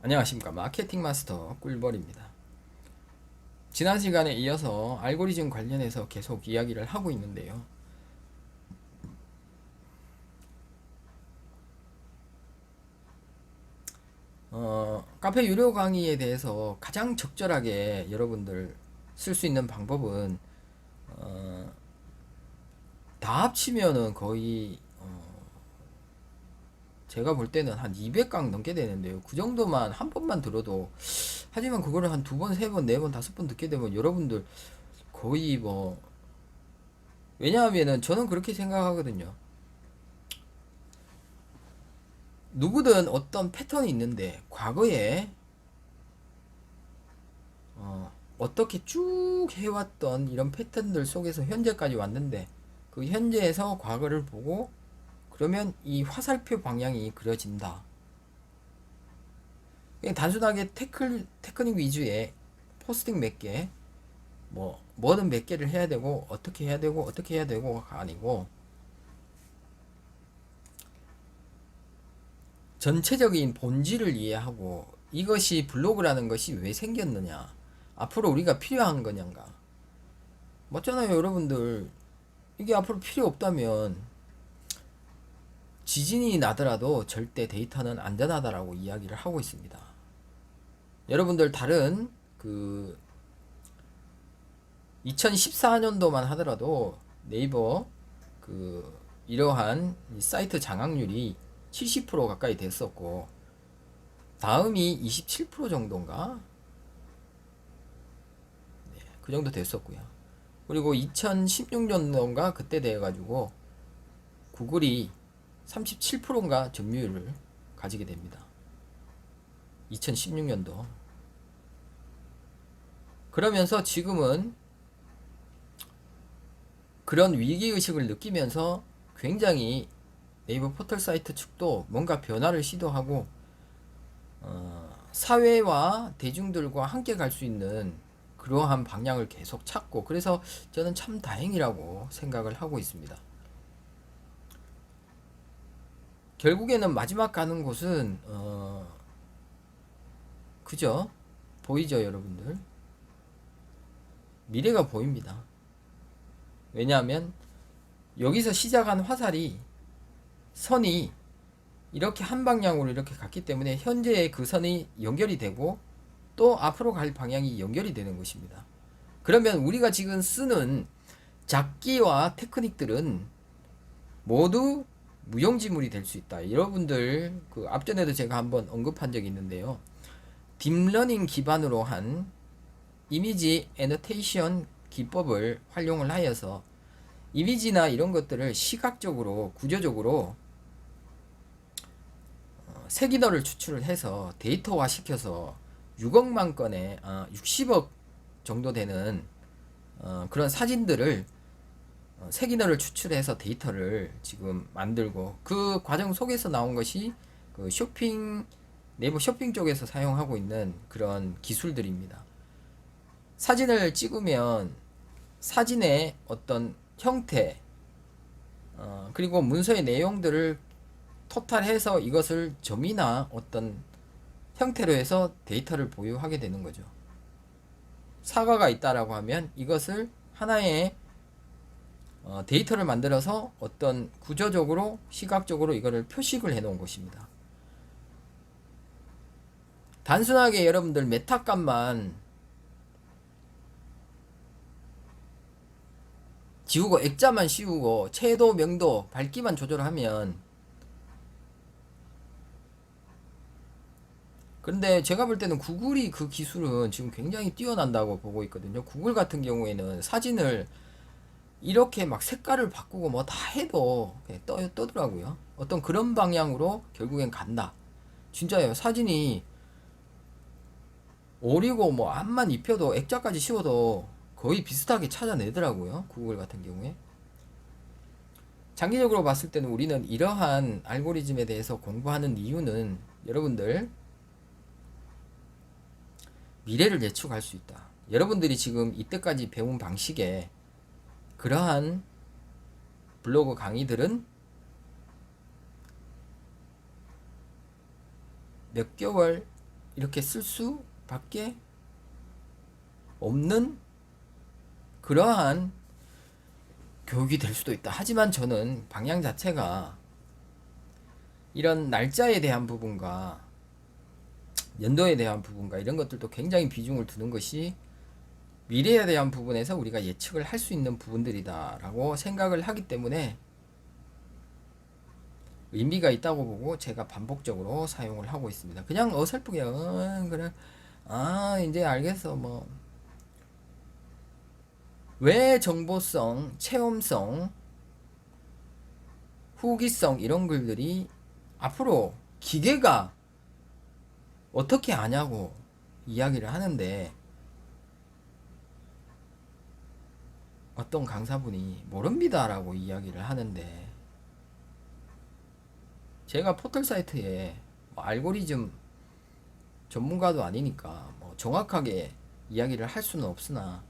안녕하십니까. 마케팅 마스터 꿀벌입니다. 지난 시간에 이어서 알고리즘 관련해서 계속 이야기를 하고 있는데요. 카페 유료 강의에 대해서 가장 적절하게 여러분들 쓸 수 있는 방법은 다 합치면은 거의 제가 볼 때는 한 200강 넘게 되는데요. 그 정도만 한 번만 들어도, 하지만 그거를 한 두 번, 세 번, 네 번, 다섯 번 듣게 되면 여러분들 거의 뭐, 왜냐하면은 저는 그렇게 생각하거든요. 누구든 어떤 패턴이 있는데 과거에 어떻게 쭉 해왔던 이런 패턴들 속에서 현재까지 왔는데, 그 현재에서 과거를 보고 그러면 이 화살표 방향이 그려진다. 그냥 단순하게 테크닉 위주의 포스팅 몇 개, 뭐든 몇 개를 해야 되고 어떻게 해야 되고 어떻게 해야 되고가 아니고, 전체적인 본질을 이해하고 이것이 블로그라는 것이 왜 생겼느냐, 앞으로 우리가 필요한 거냐가 맞잖아요. 여러분들, 이게 앞으로 필요 없다면 지진이 나더라도 절대 데이터는 안전하다라고 이야기를 하고 있습니다. 여러분들 다른 그 2014년도만 하더라도 네이버 그 이러한 사이트 장악률이 70% 가까이 됐었고, 다음이 27% 정도인가 그 정도 됐었고요. 그리고 2016년도인가 그때 돼가지고 구글이 37%인가 점유율을 가지게 됩니다. 2016년도. 그러면서 지금은 그런 위기의식을 느끼면서 굉장히 네이버 포털 사이트 측도 뭔가 변화를 시도하고 사회와 대중들과 함께 갈 수 있는 그러한 방향을 계속 찾고, 그래서 저는 참 다행이라고 생각을 하고 있습니다. 결국에는 마지막 가는 곳은 그죠? 보이죠, 여러분들? 미래가 보입니다. 왜냐하면 여기서 시작한 화살이, 선이 이렇게 한 방향으로 이렇게 갔기 때문에 현재의 그 선이 연결이 되고 또 앞으로 갈 방향이 연결이 되는 것입니다. 그러면 우리가 지금 쓰는 잡기와 테크닉들은 모두 무용지물이 될 수 있다. 여러분들 그 앞전에도 제가 한번 언급한 적이 있는데요. 딥러닝 기반으로 한 이미지 애너테이션 기법을 활용을 하여서 이미지나 이런 것들을 시각적으로 구조적으로 세기너를 추출을 해서 데이터화 시켜서 6억만 건의 60억 정도 되는 그런 사진들을 세기너를 추출해서 데이터를 지금 만들고, 그 과정 속에서 나온 것이 그 네이버 쇼핑 쪽에서 사용하고 있는 그런 기술들입니다. 사진을 찍으면 사진의 어떤 형태, 그리고 문서의 내용들을 토탈해서 이것을 점이나 어떤 형태로 해서 데이터를 보유하게 되는 거죠. 사과가 있다라고 하면 이것을 하나의 데이터를 만들어서 어떤 구조적으로 시각적으로 이거를 표식을 해 놓은 것입니다. 단순하게 여러분들 메타 값만 지우고 액자만 씌우고 채도, 명도, 밝기만 조절하면, 그런데 제가 볼 때는 구글이 그 기술은 지금 굉장히 뛰어난다고 보고 있거든요. 구글 같은 경우에는 사진을 이렇게 막 색깔을 바꾸고 뭐 다 해도 떠더라고요. 어떤 그런 방향으로 결국엔 간다. 진짜예요. 사진이 오리고 뭐 앞만 입혀도 액자까지 씌워도 거의 비슷하게 찾아내더라고요. 구글 같은 경우에. 장기적으로 봤을 때는 우리는 이러한 알고리즘에 대해서 공부하는 이유는 여러분들 미래를 예측할 수 있다. 여러분들이 지금 이때까지 배운 방식에 그러한 블로그 강의들은 몇 개월, 이렇게 쓸 수밖에 없는 그러한 교육이 될 수도 있다. 하지만 저는 방향 자체가 이런 날짜에 대한 부분과 연도에 대한 부분과 이런 것들도 굉장히 비중을 두는 것이 미래에 대한 부분에서 우리가 예측을 할 수 있는 부분들이다라고 생각을 하기 때문에 의미가 있다고 보고 제가 반복적으로 사용을 하고 있습니다. 그냥 어설프게 그래 이제 알겠어 뭐 왜 정보성, 체험성, 후기성 이런 글들이 앞으로 기계가 어떻게 아냐고 이야기를 하는데 어떤 강사분이 모릅니다라고 이야기를 하는데 제가 포털 사이트에 뭐 알고리즘 전문가도 아니니까 뭐 정확하게 이야기를 할 수는 없으나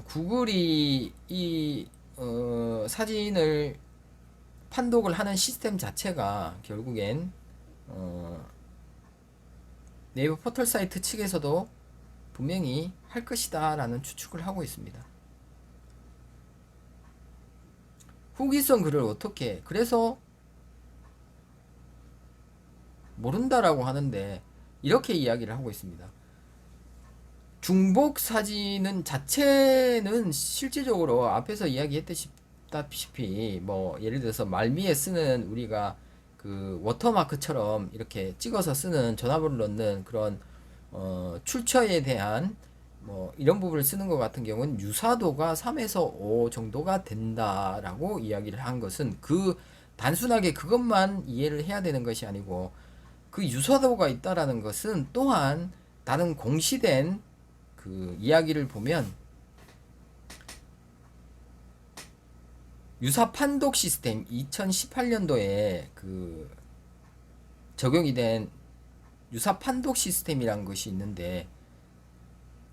구글이 이 사진을 판독을 하는 시스템 자체가 결국엔 네이버 포털 사이트 측에서도 분명히 할 것이다 라는 추측을 하고 있습니다. 후기성 글을 어떻게 그래서 모른다라고 하는데 이렇게 이야기를 하고 있습니다. 중복 사진은 자체는 실질적으로 앞에서 이야기했다시피 뭐 예를 들어서 말미에 쓰는 우리가 그 워터마크처럼 이렇게 찍어서 쓰는 전화번호를 넣는 그런 출처에 대한 뭐 이런 부분을 쓰는 것 같은 경우는 유사도가 3에서 5 정도가 된다라고 이야기를 한 것은 그 단순하게 그것만 이해를 해야 되는 것이 아니고 그 유사도가 있다라는 것은 또한 다른 공시된 그 이야기를 보면 유사 판독 시스템 2018년도에 그 적용이 된 유사 판독 시스템이란 것이 있는데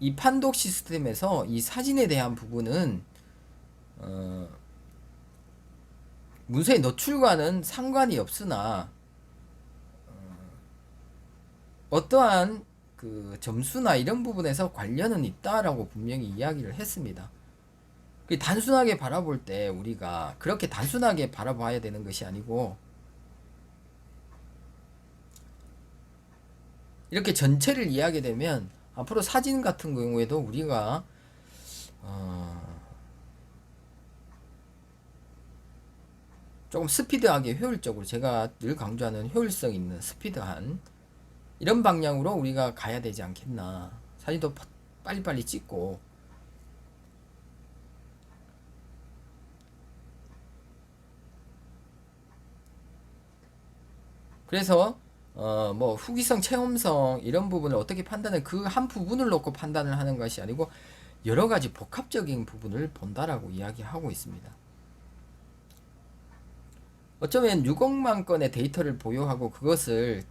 이 판독 시스템에서 이 사진에 대한 부분은 문서의 노출과는 상관이 없으나 어떠한 그 점수나 이런 부분에서 관련은 있다라고 분명히 이야기를 했습니다. 단순하게 바라볼 때 우리가 그렇게 단순하게 바라봐야 되는 것이 아니고 이렇게 전체를 이해하게 되면 앞으로 사진 같은 경우에도 우리가 조금 스피드하게 효율적으로 제가 늘 강조하는 효율성 있는 스피드한 이런 방향으로 우리가 가야 되지 않겠나. 사진도 빨리빨리 찍고 그래서 뭐 후기성, 체험성 이런 부분을 어떻게 판단을 그 한 부분을 놓고 판단을 하는 것이 아니고 여러 가지 복합적인 부분을 본다라고 이야기하고 있습니다. 어쩌면 6억만 건의 데이터를 보유하고 그것을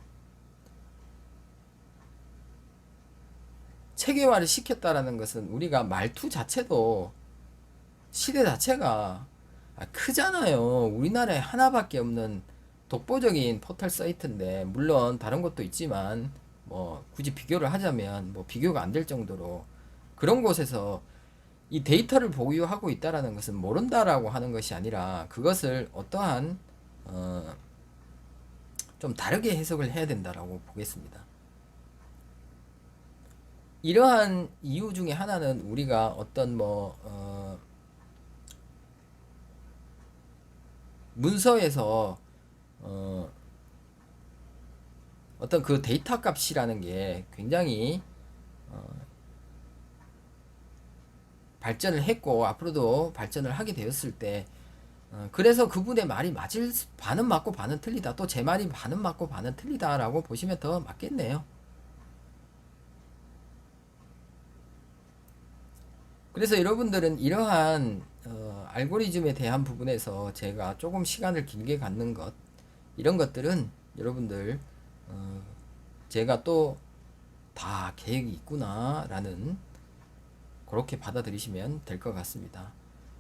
체계화를 시켰다라는 것은 우리가 말투 자체도 시대 자체가 크잖아요. 우리나라에 하나밖에 없는 독보적인 포털 사이트인데 물론 다른 것도 있지만 뭐 굳이 비교를 하자면 뭐 비교가 안 될 정도로 그런 곳에서 이 데이터를 보유하고 있다라는 것은 모른다라고 하는 것이 아니라 그것을 어떠한 좀 다르게 해석을 해야 된다라고 보겠습니다. 이러한 이유 중에 하나는 우리가 어떤 뭐 문서에서 어떤 그 데이터 값이라는 게 굉장히 발전을 했고 앞으로도 발전을 하게 되었을 때 그래서 그분의 말이 맞을 반은 맞고 반은 틀리다. 또 제 말이 반은 맞고 반은 틀리다라고 보시면 더 맞겠네요. 그래서 여러분들은 이러한 알고리즘에 대한 부분에서 제가 조금 시간을 길게 갖는 것 이런 것들은 여러분들 제가 또 다 계획이 있구나 라는 그렇게 받아들이시면 될 것 같습니다.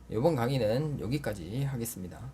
이번 강의는 여기까지 하겠습니다.